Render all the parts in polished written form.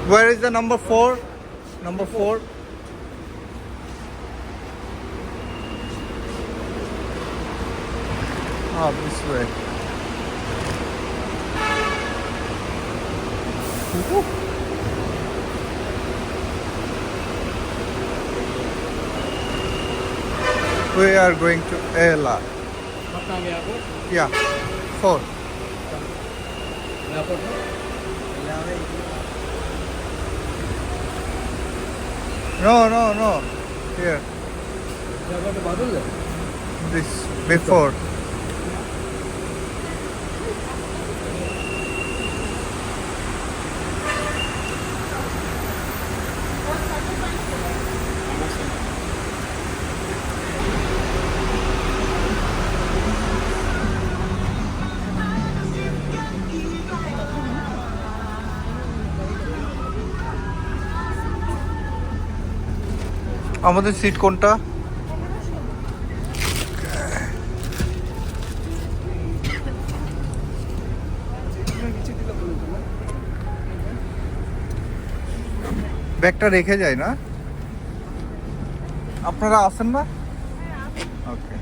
Where is the number 4? Number 4. Ah, this way. We are going to Ela. Patna Airport. Yeah, 4. Airport. No. Here. Airport to Badul. This before. আমাদের seat কোনটা? ব্যাগটা রেখে যায় না? আপনারা আসেন না? ওকে।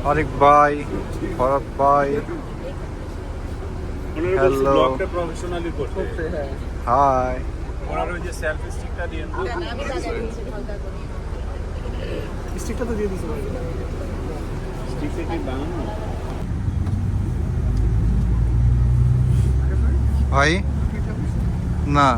আরিক ভাই, ভরত ভাই, হ্যালো, ব্লগটা প্রফেশনালি করতে হাই। ওনার ওই যে সেলফি স্টিকটা দিয়ে স্টিকটা তো দিয়ে দিতে পারবে। স্টিকটা কি বানানো ভাই না,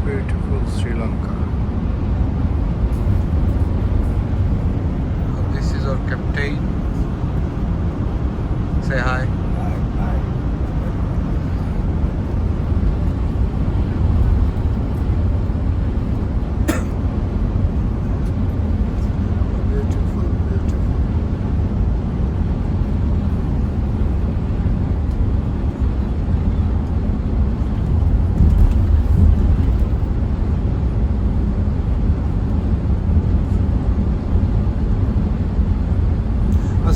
beautiful Sri Lanka. This is our captain. Say hi.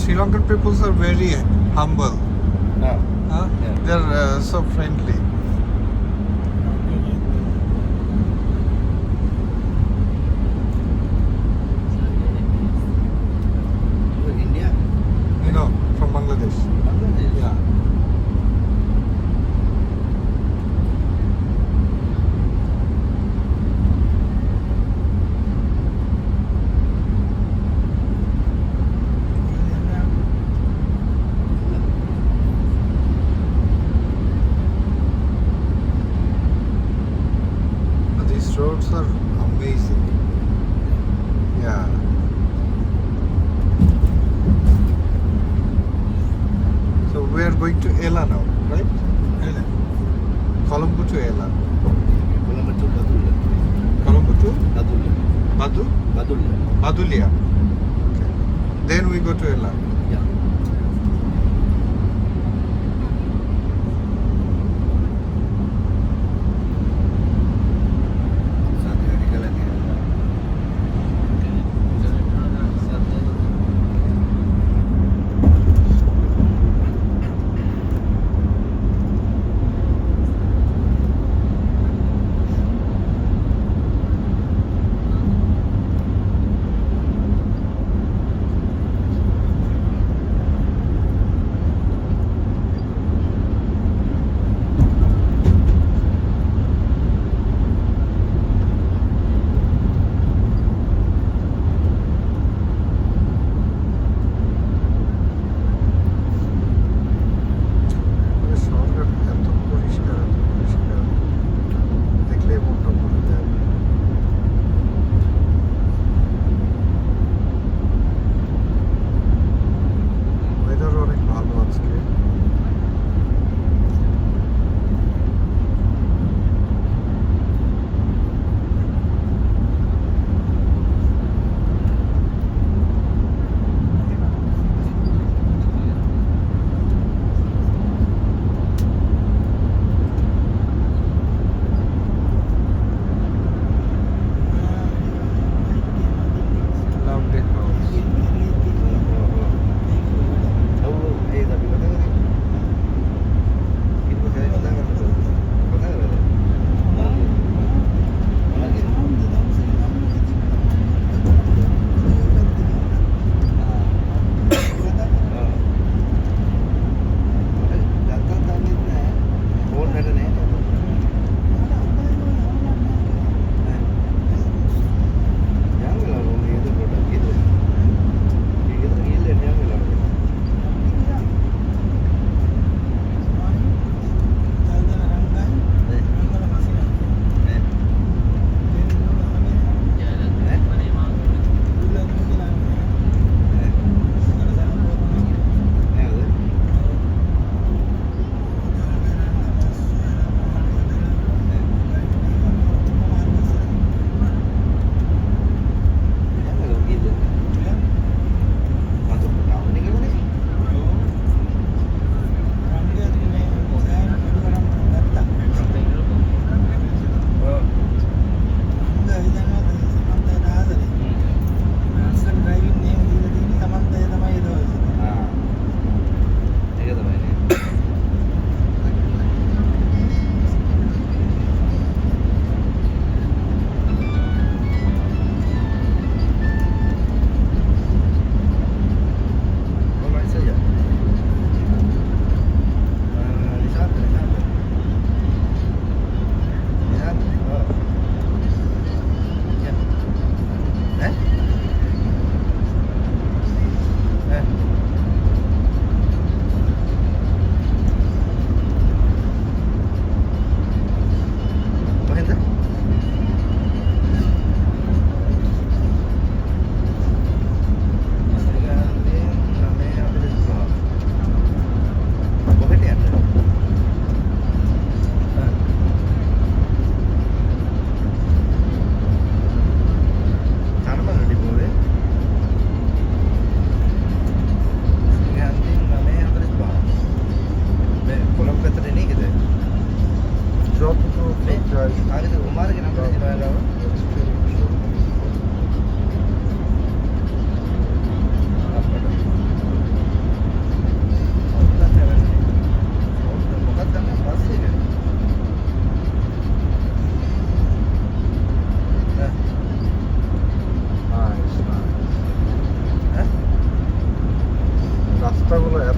Sri Lankan people are very humble. হ্যাঁ Huh? Yeah. They're so friendly. India You know, from Bangladesh. Yeah. These roads are amazing. Yeah. So we are going to Ela now, right? Ela. Colombo to Ela. Colombo to Badulla. Colombo to Badulla. Badu? Badulla. Badulia. Okay. Then we go to Ela. Yeah.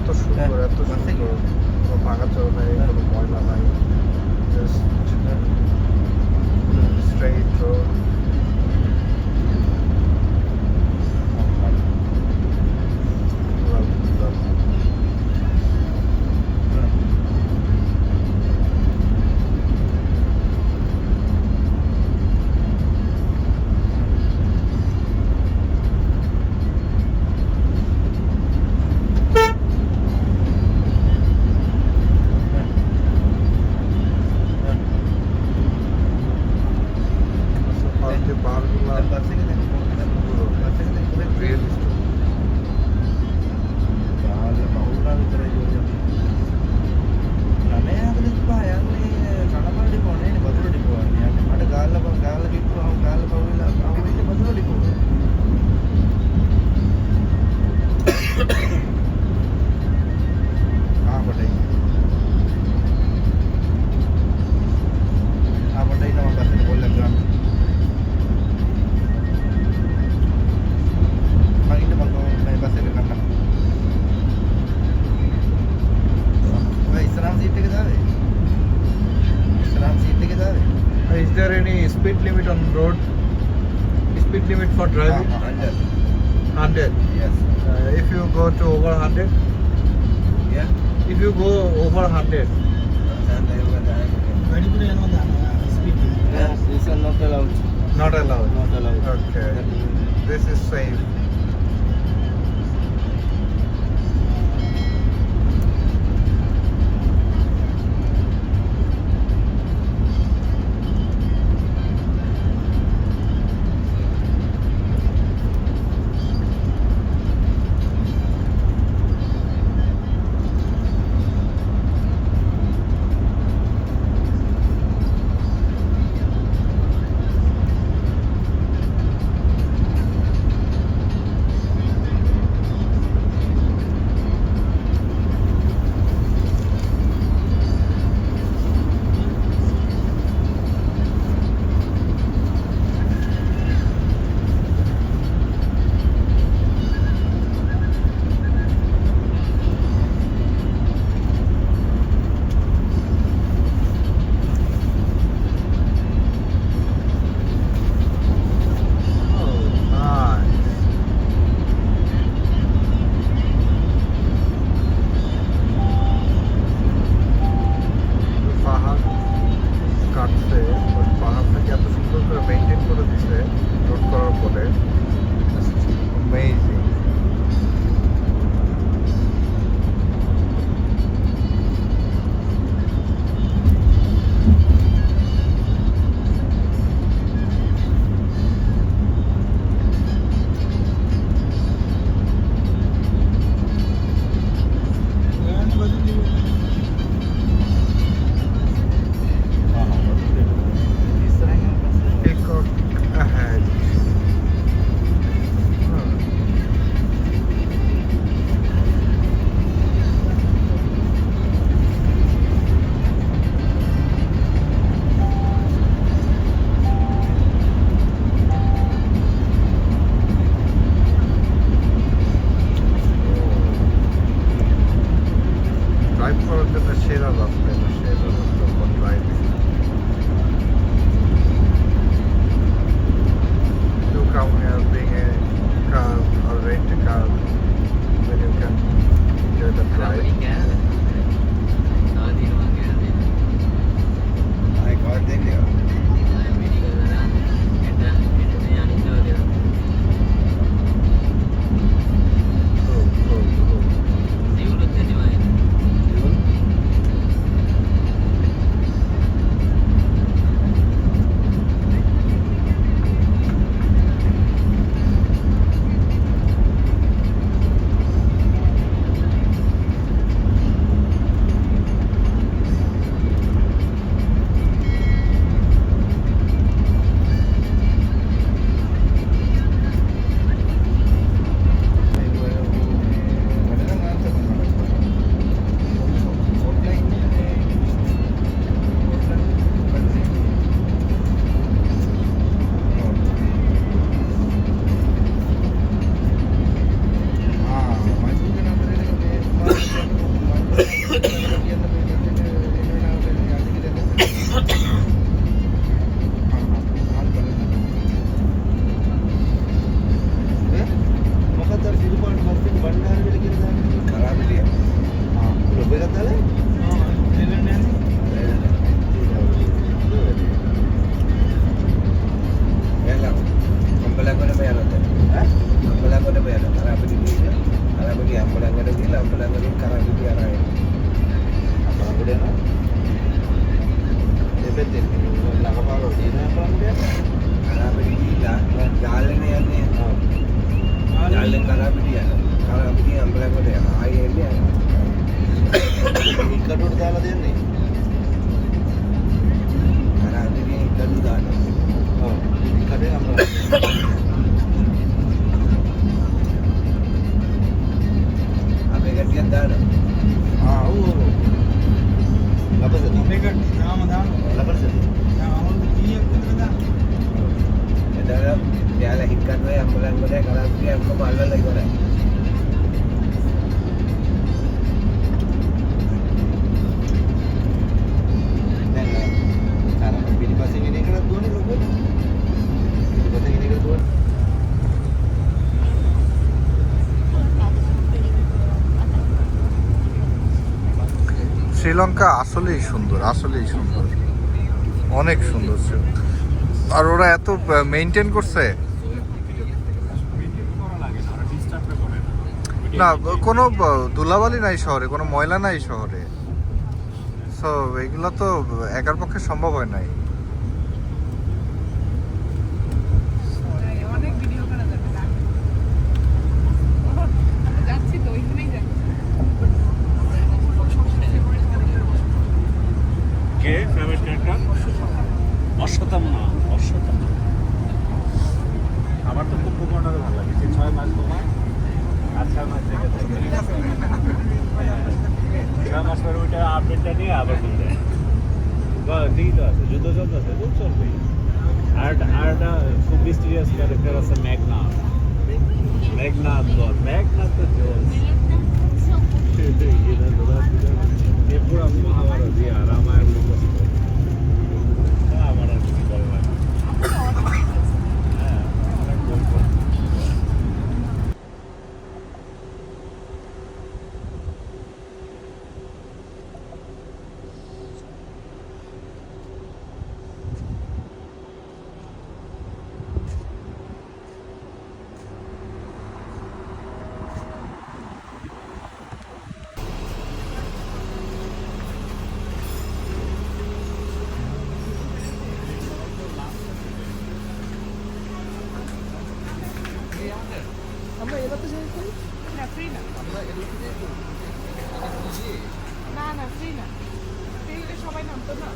এত সুন্দর এত সুন্দর কোনো ভাঙাচোরা নাই কোনো ময়লা নাই জাস্ট স্ট্রেইট রোড পাহাড়গুলো realistic Is there any speed limit on road? Speed limit for driving? 100. If you go to over 100? If you go over 100, गाडीपुढे येणार होता speed not allowed. Okay. This is safe. Karabudi Ambalangada Gil, Ambalangada Karabudi Arai. Ambalangada no? Depende, Lagapalo, Dina Ambalangada? Karabudi Gila, Galene Ane. Galen Karabudi, Karabudi Ambalangada, I am. Ikadu Dala Dene. Karabudi Ikadu Dala. Oh, Ikadu Ambalangada. Gantian dana. Lapar satu. Dekat nama dah. Lapar satu. Nama tu dia kita dah. Dalam dia lahirkan saya ambulan boleh kalau dia kembali lagi boleh. Dan cara pilih pasang ini kan dua ni logo. Pasang ini kan dua. Sri Lanka আসলেই সুন্দর, আসলেই সুন্দর, অনেক সুন্দর। আর ওরা এত maintain করছে না, কোনো ধুলাবালি নাই শহরে, কোনো ময়লা নাই শহরে। সো এগুলো তো একার পক্ষে সম্ভব হয় নাই। অশ্বতম না, অশ্বতম আমার তো খুব কুকুরটা ভালো লাগে, 6 মাস ঘুমায় আর 6 মাস জেগে থাকে। 6 মাস পরে ওইটা আপডেটটা নিয়ে আবার ঘুমবে। ঠিকই তো আছে, যুদ্ধ চলতেছে, যুদ্ধ চলবেই। আর একটা খুব মিস্টিরিয়াস ক্যারেক্টার আছে মেঘনাথ। মেঘনাথ তো এ পুরো মহাভারত দিয়ে রামায়ণ মুখস্থ। আমার আর কিছু বলে না। হ্যাঁ, অনেক গল্প। আমরা এলাতে যাই কই? না ফ্রি না, আমরা এলাতে যাই কই? না না ফ্রি না, ফ্রি হলে সবাই নামতো না।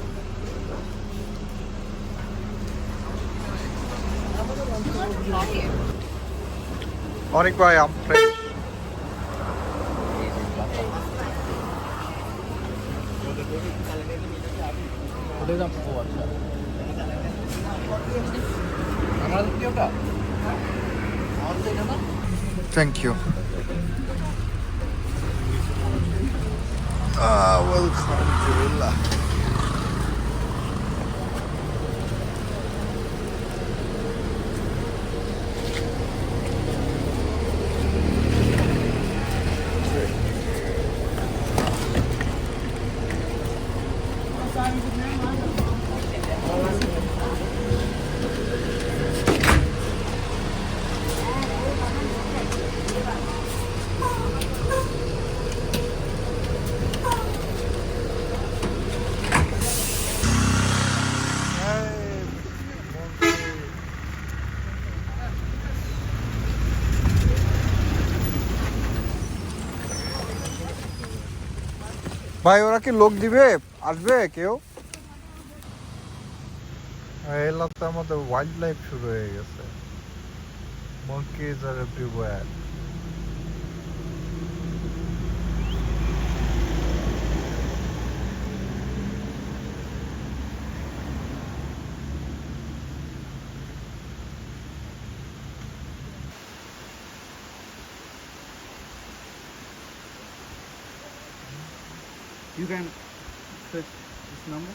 অনেক ভাই আম ফ্রেশ। Thank you. ওয়েলকাম জুবিল্লাহ। ভাই ওরা কি লোক দিবে, আসবে কেউ? এলাকাতে আমাদের ওয়াইল্ড লাইফ শুরু হয়ে গেছে। monkeys are everywhere. You can search this number.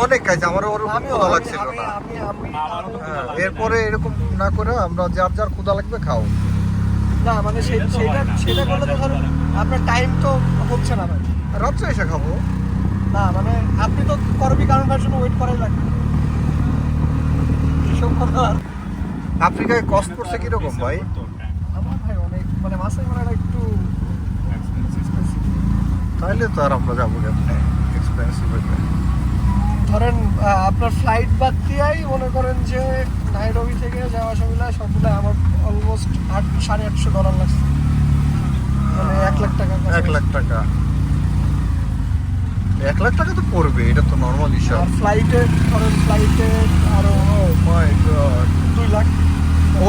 অনেক কাজ আমার ওর ক্ষুধা লাগছিল না। এরপরে এরকম না করে আমরা যার যার ক্ষুধা লাগবে খাও। না মানে সেটা করলে তো ধরুন আপনার টাইম তো হচ্ছে না ভাই। রাত্রে এসে খাবো। না মানে আপনি তো করবি কারণটার জন্য ওয়েট করাই লাগবে এসব কথা আর আফ্রিকায় কস্ট পড়ছে কিরকম ভাই? আমার ভাই অনেক মানে মাসে মারাটা একটু তাইলে তো আর আমরা যাবো কেমনে, এক্সপেন্সিভ হইবে। ধরেন আপনার ফ্লাইট বাদ দিয়েই মনে করেন যে নাইরোবি থেকে যাওয়া সবগুলা সবগুলো আমার অলমোস্ট $850 লাগছে, মানে 1 লাখ টাকা 1 লাখ টাকা, 1 লাখ টাকা তো পড়বে, এটা তো নর্মাল হিসাব। আর ফ্লাইটে ধরেন ফ্লাইটে আরো মাই গড, 2 লাখ।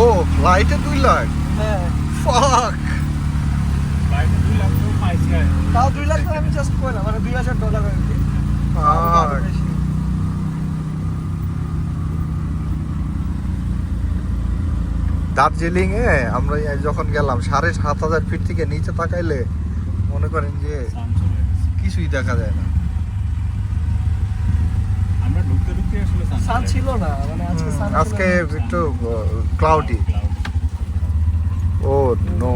ও ফ্লাইটে 2 লাখ, হ্যাঁ ফাক। বাইরে 2 লাখ তো পাইছি আর তাও 2 লাখ আমি জাস্ট কইলাম মানে $2000 আর কি। আরো বেশি। দার্জিলিং এ আমরা যখন গেলাম 7,500 ফিট থেকে নিচে তাকাইলে মনে করেন যে সান চলে গেছে। কিছুই দেখা যায় না। আমরা ঢুকতে ঢুকতে আসলে সান ছিল না মানে আজকে সান আজকে একটু ক্লাউডি। ও নো,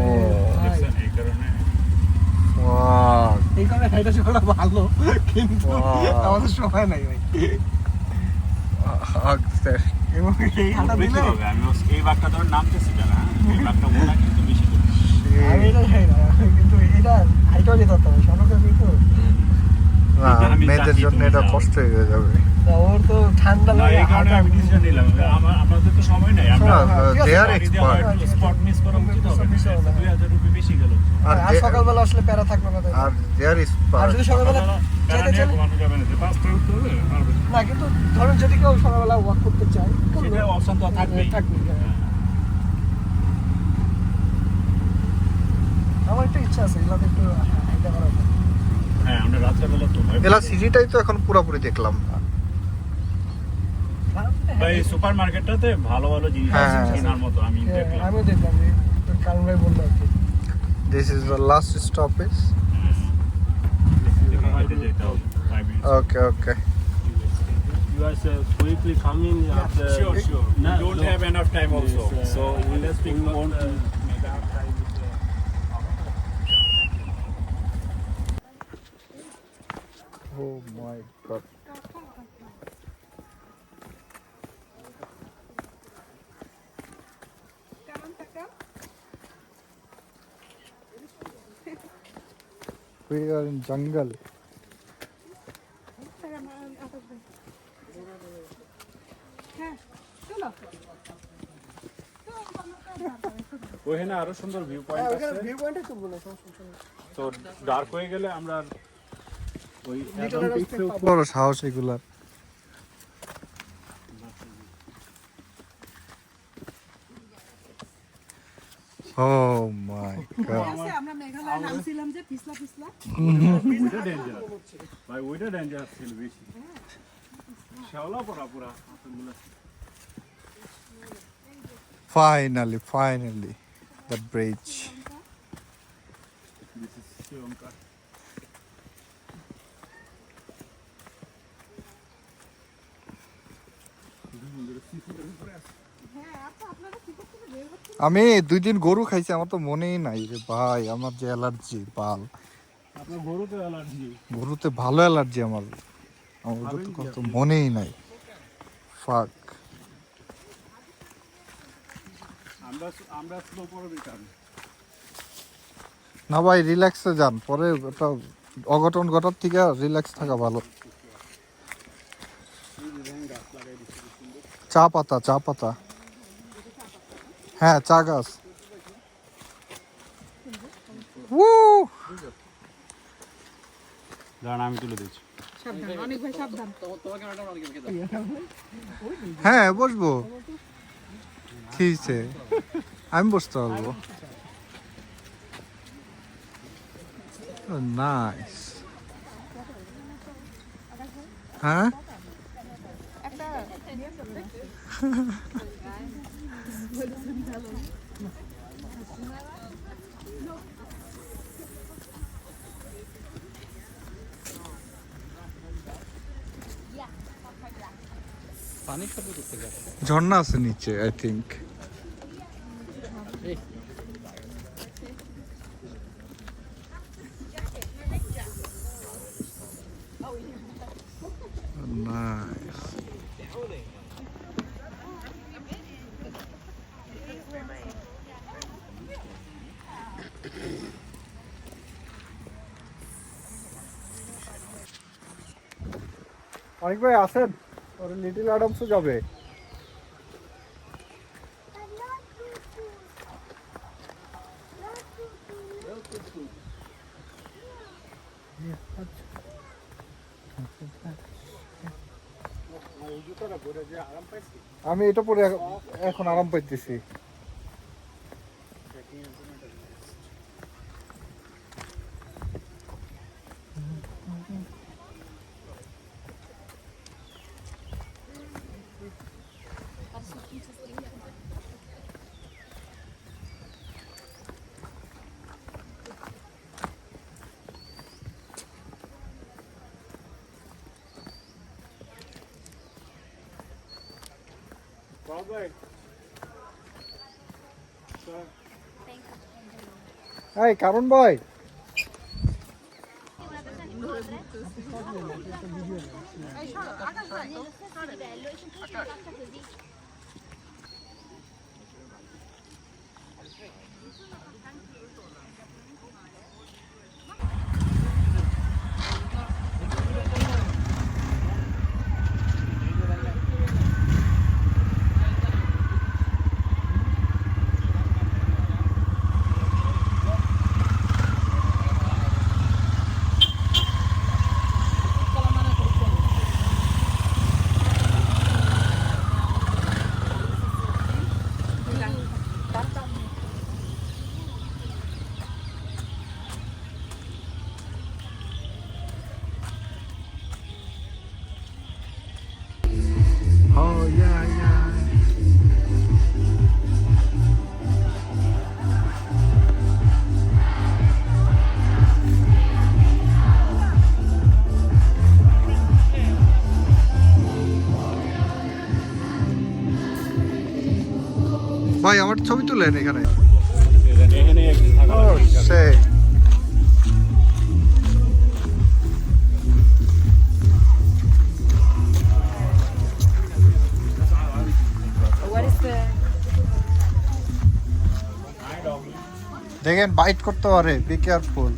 দেখছেন এই কারণে এই কারণে হাইটা করা ভালো কিন্তু Wow. আমাদের সময় নাই ভাই। এবং এই হাঁটা বেশি দিলে হবে। আমি এই বাঘটা ধরে নামতেছি না, এই বাঘটা মনে হয় কিন্তু বেশি দূর। আমি এটা যাই না কিন্তু এটা হাইটাও যেতে হতো সনকা কিন্তু মেয়েদের জন্য এটা কষ্ট হয়ে যাবে। ওর তো ঠান্ডা না, লাগে এই কারণে হাঁটা আমি ডিসিশন নিলাম। আমাদের তো সময় নাই, আমরা দে আর এক্সপার্ট। স্পট মিস করা উচিত হবে না। 2000 রুপি বেশি গেল। আর আর সকালবেলা আসলে প্যারা থাকবে না তাই না? আর দেয়ার ইজ আর যদি সকালবেলা টাকা যেতে নিয়ে চান ঘুমানো যাবে না, যে 5টায় উঠতে হবে আর না কিন্তু ধরেন যদি কেউ সকালবেলা ওয়াক করতে চায় করলো। সেটা অপশন তো থাকবেই। থাকবে হ্যাঁ। আমার একটা ইচ্ছা আছে এগুলাতে একটু হাইটা করার। হ্যাঁ, আমরা রাত্রেবেলা তো এলা সিটিটাই তো এখন পুরোপুরি দেখলাম না। ভাই সুপার মার্কেটটাতে ভালো ভালো জিনিস হ্যাঁ, আছে হ্যাঁ, কেনার মতো, আমি দেখলাম। আমিও দেখলাম যে কারণ ভাই বললো আর কি this is the last stoppage. এখানে হাইটে যেতে হবে 5 minutes. Okay okay. You guys quickly come in after. Sure. No, We don't no. have enough time also. Yes, So we let's we want to make our time with oh my God. কেমন টাকা? We are in jungle. টাকা আমার আঠাশ ভাই। হ্যাঁ চলো ওখানে আরো সুন্দর ভিউ হ্যাঁ পয়েন্ট ওখানে আছে। ভিউ পয়েন্টে তো বলে সমস্যা নেই। তো ডার্ক হয়ে গেলে আমরা ওই লিটলের রাস্তায় পাবো। বড় সাহস এগুলার। ও মাই গড। আছে আমরা মেঘালয় নামছিলাম যে পিছলা পিছলা ওইটা ডেঞ্জার ভাই, ওইটা ডেঞ্জার ছিল বেশি। শ্যাওলা পড়া পুরা আসলে Finally, the bridge. This is Sri Lanka. হ্যাঁ আচ্ছা আপনারা কি করতে বের হচ্ছে আমি 2 দিন গরু খাইছি, আমার তো মনেই নাই রে ভাই। আমার যে অ্যালার্জি বাল, আপনার গরুতে অ্যালার্জি? গরুতে ভালো অ্যালার্জি আমার তো কত মনেই নাই। ফাক। আমরা স্লো পড়বি কারণ না ভাই, রিল্যাক্সে যান, পরে একটা অঘটন ঘটার থেকে রিল্যাক্স থাকা ভালো। চা পাতা, হ্যাঁ চা গাছ। দাঁড়ান আমি তুলে দিচ্ছি। সাবধান অনেক ভাই সাবধান হ্যাঁ বসবো, ঠিক আছে, আমি বসতে পারবো। নাইস। হ্যাঁ একটা ঝর্ণা আছে নিচে, আই থিঙ্ক। Nice. অনেক ভাই আছেন? ওর লিটল অ্যাডামসও যাবে। আমি এটা পরে এখন আরাম পাইতেছি। এই কারণ ভাই ভাই আমার ছবি তুলেন এখানে। এখানে একদিন থাকা Oh, say. দেখেন বাইট করতে পারে, বি কেয়ারফুল।